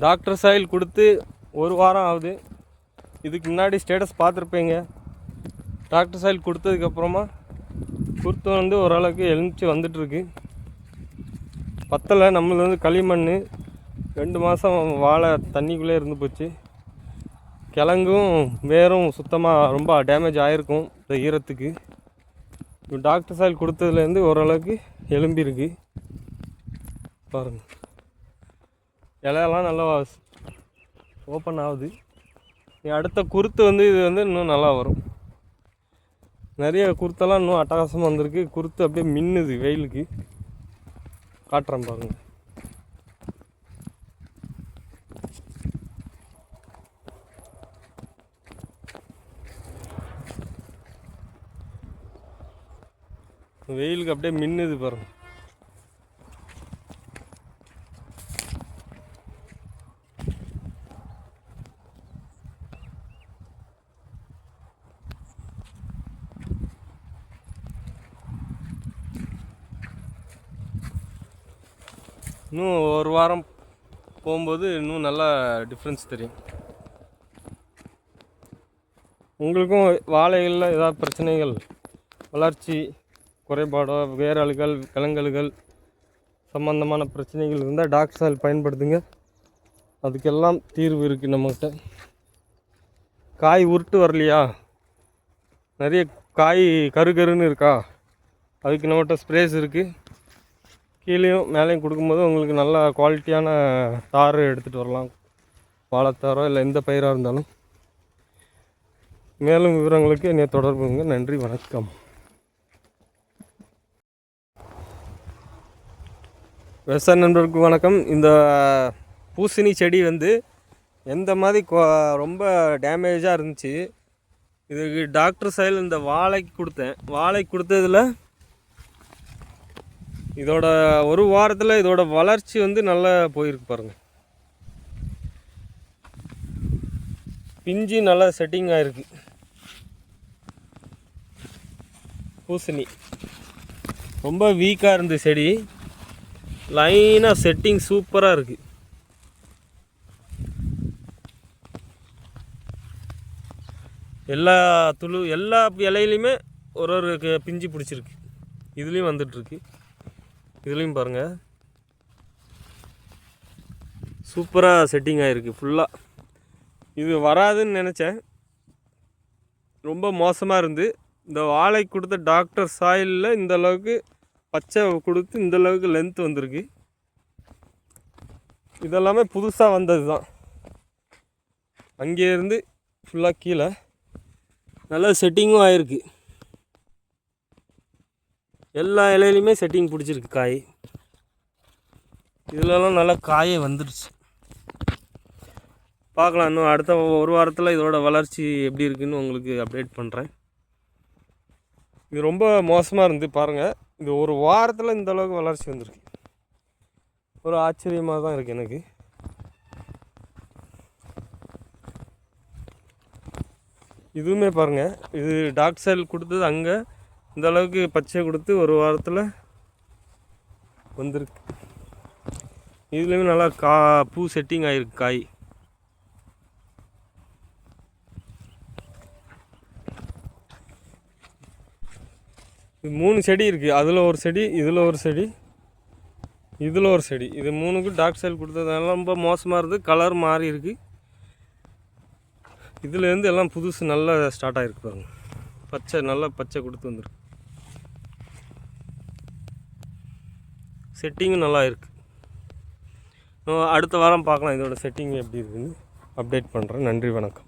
Doctor soil கொடுத்து ஒரு வாரம் ஆகுது. இதுக்கு முன்னாடி ஸ்டேட்டஸ் பார்த்துருப்பீங்க. டாக்டர் சாயில் கொடுத்ததுக்கப்புறமா குருத்து வந்து ஓரளவுக்கு எழுந்துச்சி வந்துட்டுருக்கு. பத்தலை, நம்மளது வந்து களிமண் 2 மாதம் வாழை தண்ணிக்குள்ளே இருந்து போச்சு. கிழங்கும் வேரும் சுத்தமாக ரொம்ப டேமேஜ் ஆகிருக்கும் இந்த ஈரத்துக்கு. டாக்டர் சாயில் கொடுத்ததுலேருந்து ஓரளவுக்கு எலும்பிருக்கு பாருங்கள். இலையெல்லாம் நல்லா ஓப்பன் ஆகுது. அடுத்த குருத்து வந்து இது வந்து இன்னும் நல்லா வரும். நிறைய குருத்தெல்லாம் இன்னும் அட்டகாசமாக வந்திருக்கு. குருத்து அப்படியே மின்னுது வெயிலுக்கு. காட்டுறேன் பாருங்கள். வெயிலுக்கு அப்படியே மின்னுது பாருங்க. இன்னும் ஒரு வாரம் போகும்போது இன்னும் நல்லா டிஃப்ரென்ஸ் தெரியும். உங்களுக்கும் வாழைகளில் ஏதாவது பிரச்சனைகள், வளர்ச்சி குறைபாடோ, வேரல்கள், கிழங்கல்கள் சம்பந்தமான பிரச்சனைகள் இருந்தால் டாக்டர் சாயில் பயன்படுத்துங்க. அதுக்கெல்லாம் தீர்வு இருக்குது நம்மகிட்ட. காய் உருட்டு வரலையா, நிறைய காய் கருன்னு இருக்கா, அதுக்கு நம்மகிட்ட ஸ்ப்ரேஸ் இருக்குது. கீழேயும் மேலேயும் கொடுக்கும்போது உங்களுக்கு நல்ல குவாலிட்டியான தார் எடுத்துகிட்டு வரலாம். வாழைத்தாரோ இல்லை எந்த பயிராக இருந்தாலும். மேலும் விவரங்களுக்கு என்னை தொடர்புங்க. நன்றி, வணக்கம். விவசாய நண்பர்களுக்கு வணக்கம். இந்த பூசணி செடி வந்து எந்த மாதிரி ரொம்ப டேமேஜாக இருந்துச்சு. இதுக்கு டாக்டர் சாயில் இந்த வாழைக்கு கொடுத்தேன். வாழைக்கு கொடுத்ததில் இதோட ஒரு வாரத்தில் இதோட வளர்ச்சி வந்து நல்லா போயிருக்கு பாருங்கள். பிஞ்சு நல்லா செட்டிங் ஆகிருக்கு. பூசணி ரொம்ப வீக்காக இருந்த செடி லைனாக செட்டிங் சூப்பராக இருக்குது. எல்லா இலையிலையுமே ஒரு பிஞ்சு பிடிச்சிருக்கு. இதுலேயும் வந்துட்டுருக்கு. இதுலேயும் பாருங்கள், சூப்பராக செட்டிங் ஆகிருக்கு ஃபுல்லாக. இது வராதுன்னு நினச்சேன், ரொம்ப மோசமாக இருந்து. இந்த வாழை கொடுத்த டாக்டர் சாயிலில் இந்த அளவுக்கு பச்சை கொடுத்து இந்த அளவுக்கு லென்த் வந்திருக்கு. இதெல்லாமே புதுசாக வந்தது தான். அங்கேருந்து ஃபுல்லாக கீழே நல்லா செட்டிங்கும் ஆகிருக்கு. எல்லா இலையிலையுமே செட்டிங் பிடிச்சிருக்கு காய். இதிலலாம் நல்லா காயே வந்துடுச்சு. பார்க்கலாம், இன்னும் அடுத்த ஒரு வாரத்தில் இதோட வளர்ச்சி எப்படி இருக்குதுன்னு உங்களுக்கு அப்டேட் பண்ணுறேன். இது ரொம்ப மோசமாக இருந்து பாருங்கள். இது ஒரு வாரத்தில் இந்த அளவுக்கு வளர்ச்சி வந்திருக்கு. ஒரு ஆச்சரியமாக தான் இருக்குது எனக்கு. இதுவுமே பாருங்கள், இது டாக்டர் சாயில் கொடுத்தது அங்கே இந்த அளவுக்கு பச்சை கொடுத்து ஒரு வாரத்தில் வந்திருக்கு. இதுலேயுமே நல்லா பூ செட்டிங் ஆகிருக்கு காய். இது 3 செடி இருக்குது. அதில் ஒரு செடி, இதில் ஒரு செடி, இதில் ஒரு செடி. இது 3க்கும் டாக்டர் சாயில் கொடுத்ததுனால ரொம்ப மோசமாக இருக்குது. கலர் மாறி இருக்குது. இதுலேருந்து எல்லாம் புதுசு நல்லா ஸ்டார்ட் ஆகிருக்கு பாருங்கள். பச்சை நல்லா பச்சை கொடுத்து வந்துருக்கு. செட்டிங்கும் நல்லா இருக்குது. அடுத்த வாரம் பார்க்கலாம் இதோட செட்டிங் எப்படி இருக்குதுன்னு அப்டேட் பண்ணுறேன். நன்றி, வணக்கம்.